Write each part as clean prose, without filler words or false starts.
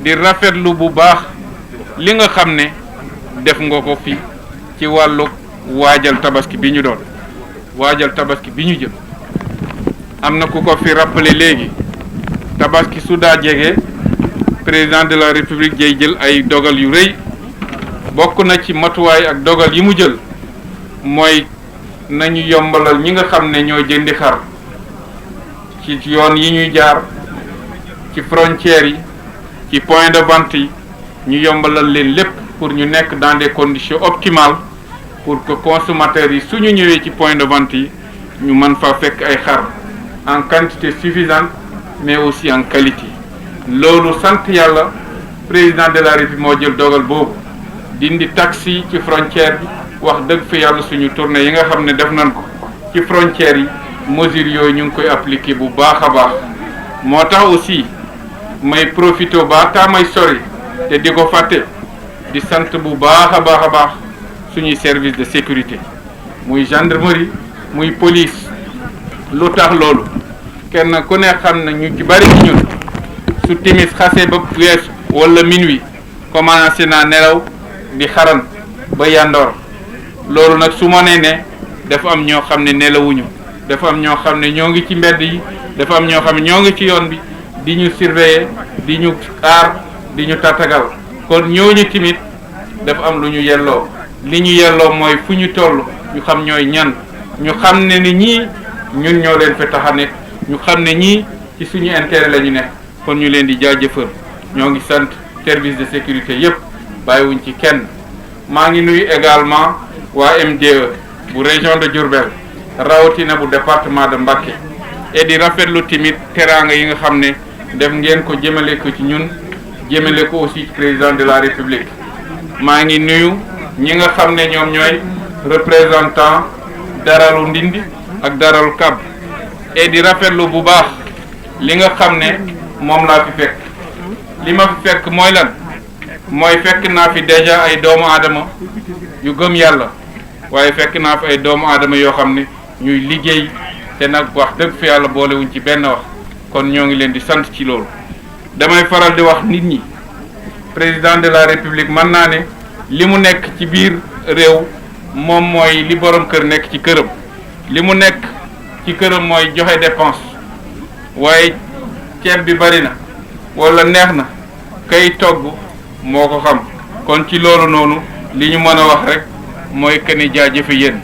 di rafetlu bu baax li nga xam ne def nga ko fi ci wàllu waajal tabaski bi ñu doon waajal tabaski bi ñu jëm. am na ku ko fi rappelé léegi tabaski su daa jege président de la république jay jël ay dogal yu rëy bokk na ci matuwaay ak dogal yi mu jël mooy nañu yombalal ñi nga xam ne ñoo jëndi xar ci yoon yi ñuy jaar ci frontières yi ci point de vente yi ñu yombalal leen lépp pour ñu nekk dans des conditions optimales pour que consommateurs yi suñu ñëwee ci point de vente yi ñu mën fa fekk ay xar en quantité suffisante mais aussi en qualité. loolu sant yàlla président de la République moo jël dogal boobu dindi taxi ci frontière bi wax dëgg fa yàlla suñu tournée yi nga xam ne def nañ ko ci frontières yi mesures yooyu ñu ngi koy appliquer bu baax a baax. moo tax aussi may profité ba taa may sori te di ko fàtte di sant bu baax a baax suñuy service de sécurité muy gendarmerie muy police. lu tax loolu kenn ku ne xam na ñu ci bari ci ñun su timis xasee ba weesu wala minuit commencé naa nelaw di xaran ba yandoor loolu nag su ma nee ne dafa am ñoo xam ne nelawuñu dafa am ñoo xam ne ñoo ngi ci mbedd yi dafa am ñoo xam ne ñoo ngi ci yoon bi di ñu surveiller di ñu aar di ñu tatagal kon ñooñu timit dafa am lu ñu yelloo li ñu yelloo mooy fu ñu toll ñu xam ñooy ñan ñu xam ne ni ñii ñun ñoo leen fi tax a nekk ñu xam ne ñii ci suñu intérêt la ñu nekk kon ñu leen di jaajëfal ñoo ngi sant service de sécurité yépp bàyyiwuñ ci kenn. maa ngi nuyu également waa MDE bu région de Diourbel rawatina bu département de Mbacké et di rafetlu timit teraanga yi nga xam ne def ngeen ko jëmale ko ci ñun jëmale ko aussi président de la République. maa ngi nuyu ñi nga xam ne ñoom ñooy représentant daralu Ndindi ak daralu Kab et di rafetlu bu baax li nga xam ne moom laa fi fekk li ma fi fekk mooy lan mooy fekk naa fi déjà ay doomu aadama yu gëm yàlla waaye fekk naa fi ay doomu aadama yoo xam ne ñuy liggéey te nag wax dëgg fi yàlla boolewuñ ci benn wax kon ñoo ngi leen di sant ci loolu. damay faral di wax nit ñi président de la république mën naa ne li mu nekk ci biir réew moom mooy li borom kër nekk ci këram li mu nekk ci këram mooy joxe dépense waaye ceeb bi bari na wala neex na kay togg moo ko xam kon ci loolu noonu li ñu mën a wax rek mooy que ni jaajëfe yéen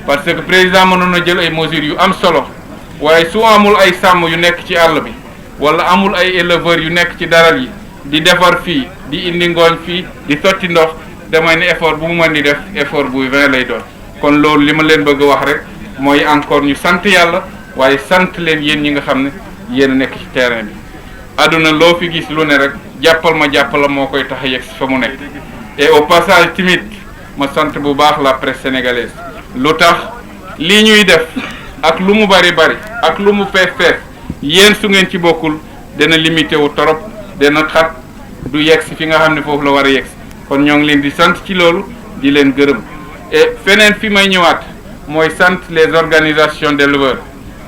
parce que président mënoon na jël ay mesures yu am solo waaye su amul ay sàmm yu nekk ci àll bi wala amul ay éleveurs yu nekk ci daral yi di defar fii di indi ngooñ fii di sotti ndox damay ne effort bu mu mën di def effort bu 20 lay doon kon loolu li ma leen bëgg a wax rek mooy encore ñu sant yàlla waaye sant leen yéen ñi nga xam ne yéen a nekk ci terrain bi. àdduna loo fi gis lu ne rek jàppal ma jàppala moo koy tax a yegg fa mu nekk et au passage timit ma sant bu baax la presse sénégalaise lu tax lii ñuy def ak lu mu bari ak lu mu fees yéen su ngeen ci bokkul dana limité wu torop dana xat du yegg si fi nga xam ne foofu la war a yegg si kon ñoo ngi leen di sant ci loolu di leen gërëm et feneen fi may ñëwaat mooy sant les organisations d'éleveurs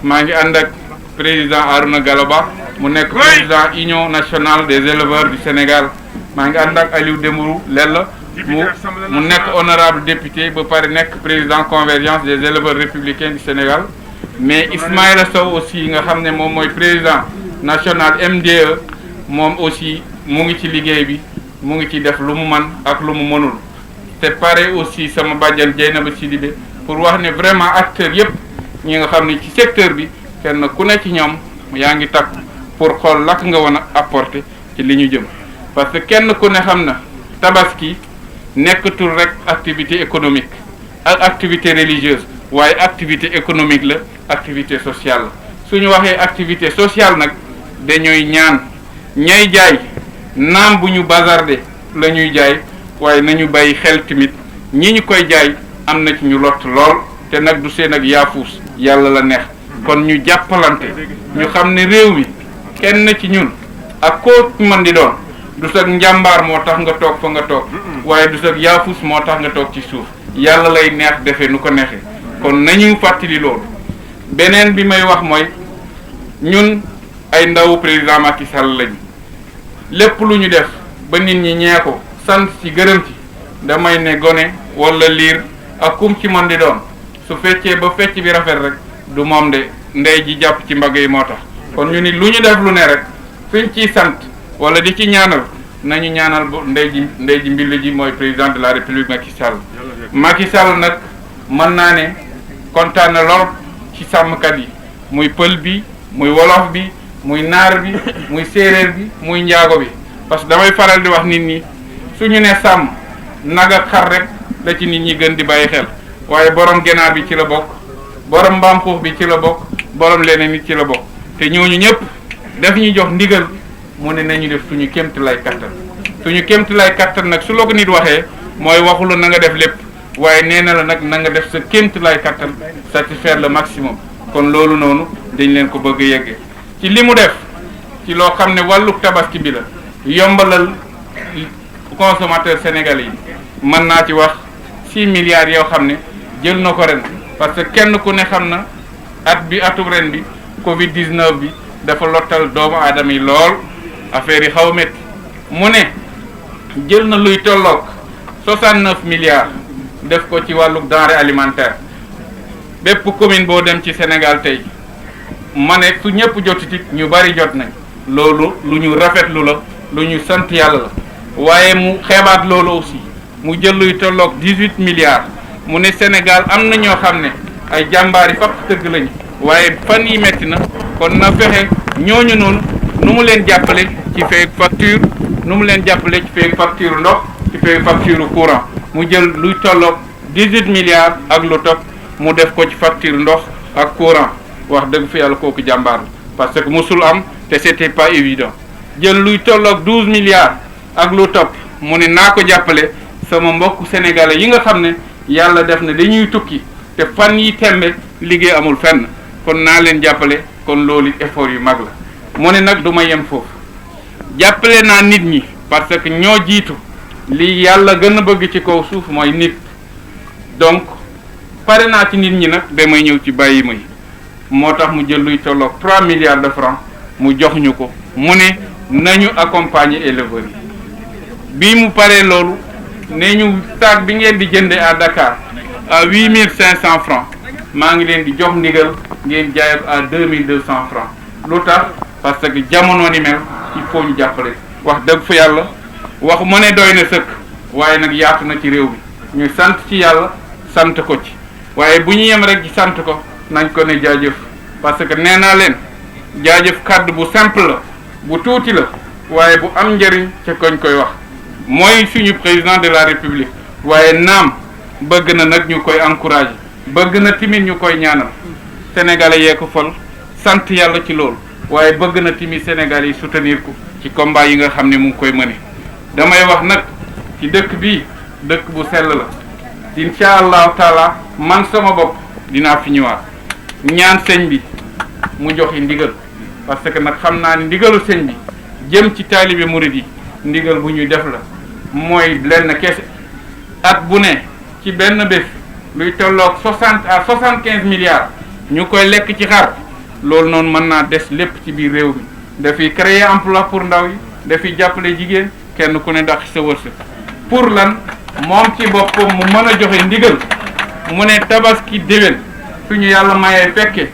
maa ngi ànd ak président Arouna Galoba mu nekk président union nationale des éleveurs du Sénégal maa ngi ànd ak Aliou Dembourou Lella mu nekk honorable député ba pare nekk président convergence des éleveurs républicains du Sénégal mais Ismaïla Sow aussi nga xam ne moom mooy président national MDE moom aussi mu ngi ci liggéey bi mu ngi ci def lu mu man ak lu mu mënul te pare aussi sama bàjjan Dieynaba Sidibé pour wax ne vraiment acteurs yépp ñi nga xam ne ci secteur bi kenn ku ne ci ñoom yaa ngi takk pour xool lakk nga wan a apporter ci li ñu jëm parce que kenn ku ne xam na tabaski nekkatul rek activité économique ak activité religieuse waaye activité économique la activité sociale la suñu waxee activité sociale nag dañooy ñaan ñay jaay naam bu ñu bazarde la ñuy jaay waaye nañu bàyyi xel tamit ñi ñu koy jaay am na ci ñu lott lool te nag du seen ak yaafuus yàlla la neex kon ñu jàppalante ñu xam ne réew mi kenn ci ñun ak koo mën di doon du sag njàmbaar moo tax nga toog fa nga toog waaye du sag yaafus moo tax nga toog ci suuf yàlla lay neex defee nu ko neexee kon nañu fàttali loolu beneen bi may wax mooy ñun ay ndawu président Macky Sall lañu lépp lu ñu def ba nit ñi ñee ko sant ci gërëm ci damay ne gone wala liir ak kum ci mën di doon su feccee ba fecc bi rafet rek du moom de ndey ji jàpp ci mbagg yi moo tax kon ñu ni lu ñu def lu ne rek fiñ ciy sant wala di ci ñaanal nañu ñaanal bu ndey ji mbill ji mooy président de la république Macky Sall nag mën naa ne kontaan na lool ci sàmmkat yi muy pël bi muy wolof bi muy naar bi muy séeréer bi muy njaago bi parce que damay faral di wax nit ñi suñu ne sàmm nag ak xar rek la ci nit ñi gën di bàyyi xel waaye borom ganaar bi ci la bokk borom mbaam xuux bi ci la bokk borom leneen nit ci la bokk te ñooñu ñëpp daf ñu jox ndigal mu ne nañu def suñu kéemtalaay kattan suñu kéemtalaay kattan nag su la ko nit waxee mooy waxula na nga def lépp waaye nee na la nag na nga def sa kéemtalaay kattan satisfaire le maximum kon loolu noonu dañ leen ko bëgg a yeggee ci li mu def ci loo xam ne wàllu tabaski bi la yombalal consommateur sénégalais yi mën naa ci wax 6 milliards yoo xam ne jël na ko ren parce que kenn ku ne xam na at bi atub ren bi Covid 19 bi dafa lottal doomu aadama yi lool affaire yi xaw a métti mu ne jël na luy tolloog 69 milliards def ko ci wàllu denrée alimentaire bépp commune boo dem ci Sénégal tey ma ne su ñëpp jotiti ñu bari jot nañ loolu lu ñu rafetlu la lu ñu sant yàlla la waaye mu xeebaat loolu aussi mu jël luy tolloog 18 milliards mu ne Sénégal am na ñoo xam ne ay jàmbaar yi fap tëgg lañu waaye fan yi metti na kon na fexe ñooñu noonu nu mu leen jàppale ci fay facture nu mu leen jàppale ci fay facture ndox ci fay facture courant mu jël luy tolloog 18 milliards ak lu topp mu def ko ci facture ndox ak courant wax dëgg fi yàlla kooku jàmbaar la parce que musul am te c'était pas évident jël luy tolloog 12 milliards ak lu topp mu ne naa ko jàppale sama mbokk sénégalais yi nga xam ne yàlla def na dañuy tukki te fan yi tembe liggéey amul fenn kon naa leen jàppale kon loolu effort yu mag la mu ne nag du ma yem foofu jàppale naa nit ñi parce que ñoo jiitu li yàlla gën a bëgg ci kaw suuf mooy nit donc pare naa ci nit ñi nag damay ñëw ci bàyyi may moo tax mu jël luy tolloog 3 milliards de francs mu jox ñu ko mu ne nañu accompagner éleveurs yi bii mu paree loolu ne ñu sac bi ngeen di jëndee à Dakar à 8500 francs maa ngi leen di jox ndigal ngeen jaay ko à 2200 francs lu tax parce que jamono ni mel il faut ñu jàppale wax dëgg fa yàlla wax mu ne doy na sëkk waaye nag yaatu na ci réew mi ñu sant ci yàlla sant ko ci waaye bu ñu yem rek ci sant ko nañ ko ne jaajëf parce que nee naa leen jaajëf kàddu bu simple la bu tuuti la waaye bu am njëriñ ca koñ koy wax mooy suñu président de la république waaye naam bëgg na nag ñu koy encourager bëgg na timit ñu koy ñaanal sénégalais yee ko fal sant yàlla ci loolu waaye bëgg na timit sénégalais yi soutenir ko ci combat yi nga xam ne mu ngi koy mëne damay wax nag ci dëkk bii dëkk bu sell la incha allahu taala man sama bopp dinaa fi ñëwaat ñaan sëñ bi mu joxe ndigal parce que nag xam naa ni ndigalu sëñ bi jëm ci taalibe murid yi ndigal bu ñuy def la mooy lenn kese at bu ne ci benn bés luy tolloog 60 à 75 milliards ñu koy lekk ci xar loolu noonu mën naa des lépp ci biir réew mi dafiy créer emploi pour ndaw yi dafiy jàppale jigéen kenn ku ne ndax sa wërsëg pour lan moom ci boppam mu mën a joxe ndigal mu ne tabaski déwén suñu yàlla mayee fekke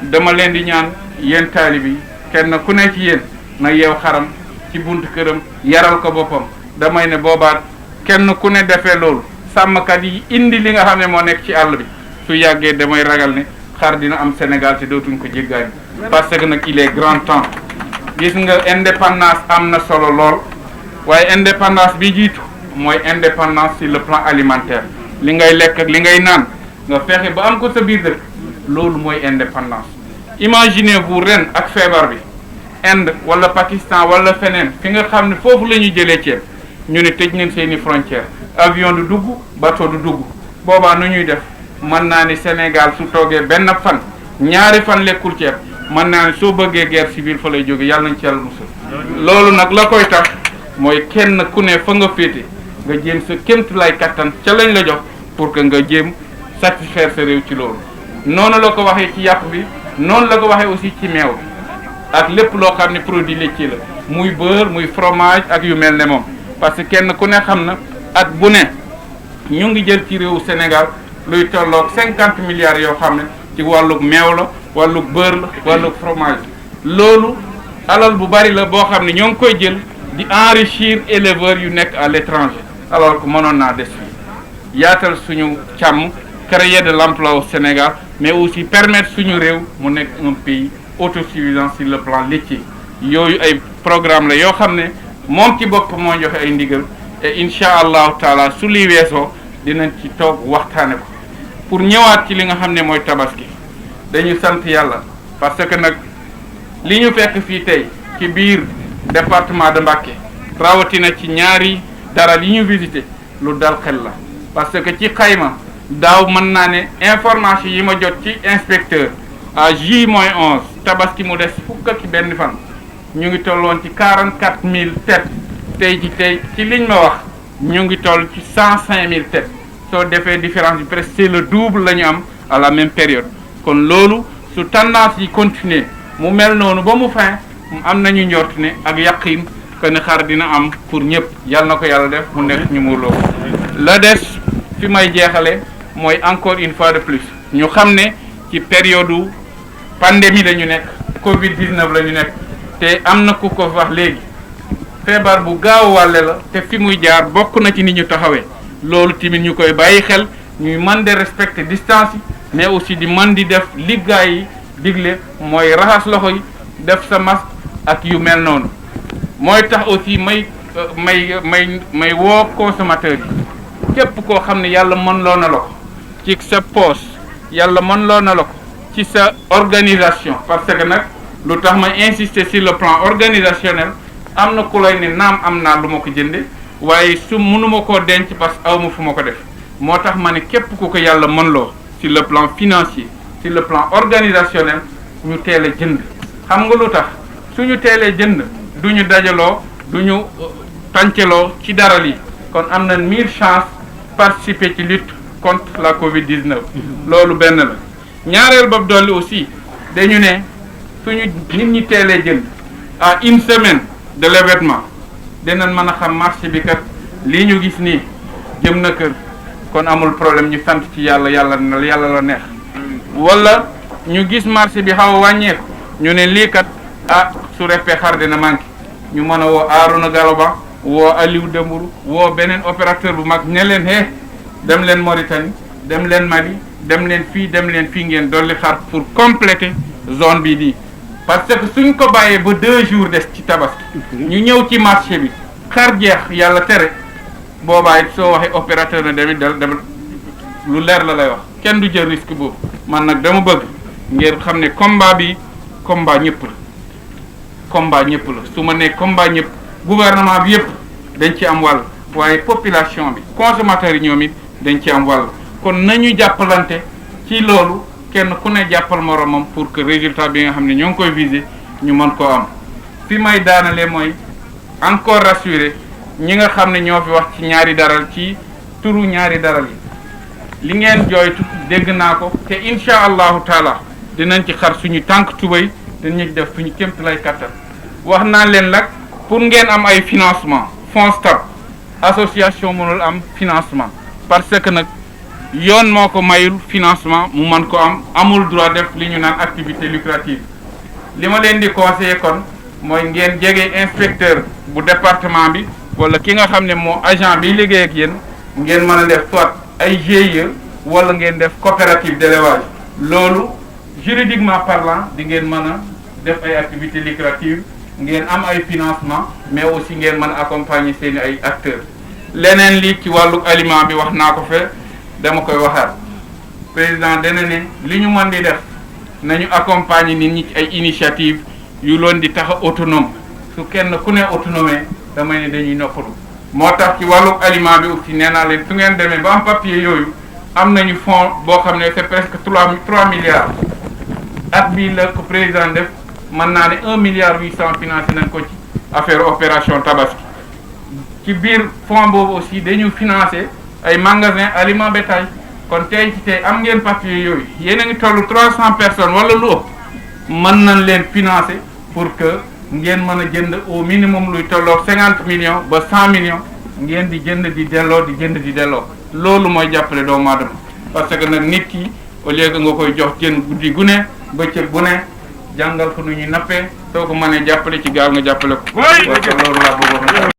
dama leen di ñaan yéen taalibe yi kenn ku ne ci yéen na yeew xaram ci buntu këram yaral ko boppam damay ne boobaat kenn ku ne defee loolu sàmmkat yi indi li nga xam ne moo nekk ci àll bi su yàggee damay ragal ne xar dina am Sénégal te dootuñ ko jéggaani parce que nag il est grand temps gis nga indépendance am na solo lool waaye indépendance bi jiitu mooy indépendance sur le plan alimentaire li ngay lekk ak li ngay naan nga fexe ba am ko sa biir dëkk loolu mooy indépendance. Imaginez-vous ren ak feebar bi Inde wala Pakistan wala feneen fi nga xam ne foofu la ñuy jëlee ceeb ñu ne tëj nañ seeni frontière avion du dugg bateau du dugg boobaa nu ñuy def mën naa ni Sénégal su toogee benn fan ñaari fan lekkul ceeb mën naa ni soo bëggee guerre civile fa lay jóge yàlla nañ ci yàlla musal loolu nag la koy tax mooy kenn ku ne fa nga féete nga jéem sa kémt lay kattan ca lañ la jox pour que nga jéem satisfaire sa réew ci loolu noonu la ko waxee ci yàpp bi noonu la ko waxee aussi ci meew bi ak lépp loo xam ne produit laitier la muy beurre muy fromage ak yu mel ne moom parce que kenn ku ne xam na at bu ne ñu ngi jël ci réewu Sénégal luy tolloog 50 milliards yoo xam ne ci wàllug meew la wàllug beurre la wàllug fromage loolu alal bu bari la boo xam ne ñoo ngi koy jël di enrichir éleveurs yu nekk à l'étranger alors que mënoon naa des fii yaatal suñu càmm créer de l'emploi au Sénégal mais aussi permettre suñu réew mu nekk un pays autosuffisant sur le plan laitier yooyu ay programme la yoo xam ne moom ci bopp moo joxe ay ndigal et incha allahu taala su li weesoo dinañ ci toog waxtaane ko pour ñëwaat ci li nga xam ne mooy tabaski dañu sant yàlla parce que nag li ñu fekk fii tey ci biir département de Mbacké rawatina ci ñaari daral yi ñu visité lu dal xel la parce que ci xayma daaw mën naa ne information yi ma jot ci inspecteur à J-11 tabaski mu des fukk ak benn fan ñu ngi tolloon ci 44000 têtes tey ci liñ ma wax ñu ngi toll ci 105000 têtes soo defee différence bi presque c'est le double la ñu am à la même période kon loolu su tendance yi continuer mu mel noonu ba mu fin am nañu njort ne ak yaqin que ne xar dina am pour ñëpp yàlla na ko yàlla def mu nekk ñu muurloo la des fi may jeexale mooy encore une fois de plus ñu xam ne ci période pandémie la ñu nekk Covid 19 la ñu nekk te am na ku ko wax léegi feebar bu gaaw wàlle la te fi muy jaar bokk na ci ni ñu taxawee loolu tamit ñu koy bàyyi xel ñuy mën de respecter distance yi mais aussi di mën di def liggaay yi digle mooy raxas loxo yi def sa masque ak yu mel noonu mooy tax aussi may woo consommateur yi képp koo xam ne yàlla mën loo na la ko ci sa poche yàlla mën loo na la ko ci sa organisation parce que nag lu tax ma insister sur le plan organisationnel am na ku lay ne naam am naa lu ma ko jënde waaye su mënuma koo denc parce que awma fu ma ko def moo tax ma ne képp ku ko yàlla mën loo sur le plan financier sur le plan organisationnel ñu teel a jënd xam nga lu tax suñu teelee jënd duñu dajaloo duñu tàncaloo ci dara lii kon am na 1000 chances participer ci lutte contre la Covid-19 loolu benn la ñaareel boobu dolli aussi dañu ne suñu nit ñi teelee jënd à une semaine de l'événement dinañ mën a xam marché bi kat lii ñu gis nii jëm na kër kon amul problème ñu sant ci yàlla la neex wala ñu gis marché bi xaw a wàññeeku ñu ne lii kat su reppee xar dina manqué ñu mën a woo Arouna Galoba woo Aliou Dembourou woo beneen opérateur bu mag ne leen dem leen Mauritanie dem leen Mali dem leen fii ngeen dolli xar pour compléter zone bi nii parce que suñ ko bàyyee ba 2 jours des ci tabaski ñu ñëw ci marché bi xar jeex yàlla tere boobaa it soo waxee opérateur na demit dem lu leer la lay wax kenn du jël risque boobu man nag dama bëgg ngeen xam ne combat bi combat ñëpp la su ma nee combat ñëpp gouvernement bi yëpp dañ ci am wàll waaye population bi consommateurs yi ñoom it dañ ci am wàll kon nañu jàppalante ci loolu kenn ku ne jàppal moromam pour que résultat bi nga xam ne ñoo ngi koy viser ñu mën koo am fi may daanale mooy encore rassurer ñi nga xam ne ñoo fi wax ci ñaari daral ci turu ñaari daral yi li ngeen jooytu dégg naa ko te incha allahu taala dinañ ci xar suñu tànk tubay dinañ def suñu kémt lay kattan wax naa leen nag pour ngeen am ay financement fonds stab association mënul am financement parce que nag yoon moo ko mayul financement mu mën ko amul droit def li ñu naan activité lucrative li ma leen di conseiller kon mooy ngeen jege inspecteur bu département bi wala ki nga xam ne moo agent bi liggéey ak yéen ngeen mën a def soit ay GIE wala ngeen def coopérative d'élevage loolu juridiquement parlant di ngeen mën a def ay activités lucratives ngeen am ay financement mais aussi ngeen mën a accompagner seeni ay acteurs leneen li ci wàllu aliment bi wax naa ko fe dama koy waxaat président dana ne li ñu mën di def nañu accompagner nit ñi ci ay initiative yu loon di tax a autonome su kenn ku ne autonome damay ne dañuy noppalu moo tax ci wàllu aliment bi aussi nee naa leen su ngeen demee ba am papier yooyu am nañu fonds boo xam ne c'est presque 3 milliards at bii la ko président def mën naa ne 1 milliard 800 financé nañ ko ci affaire opération tabaski ci biir fonds boobu aussi dañu financé ay magasin aliment bétail kon tey ci tey am ngeen papier yooyu yéen a ngi toll 300 personnes wala lu ëpp mën nañ leen financer pour que ngeen mën a jënd au minimum luy tolloo 50 millions ba 100 millions ngeen di jënd di delloo di jënd di delloo loolu mooy jàppale doomu aadama parce que nag nit ki au lieu que nga koy jox jën guddi gu ne bëccëg bu ne jàngal ko nu ñuy nappee soo ko mënee jàppale ci gaal nga jàppale ko. waaw loolu laa bëggoon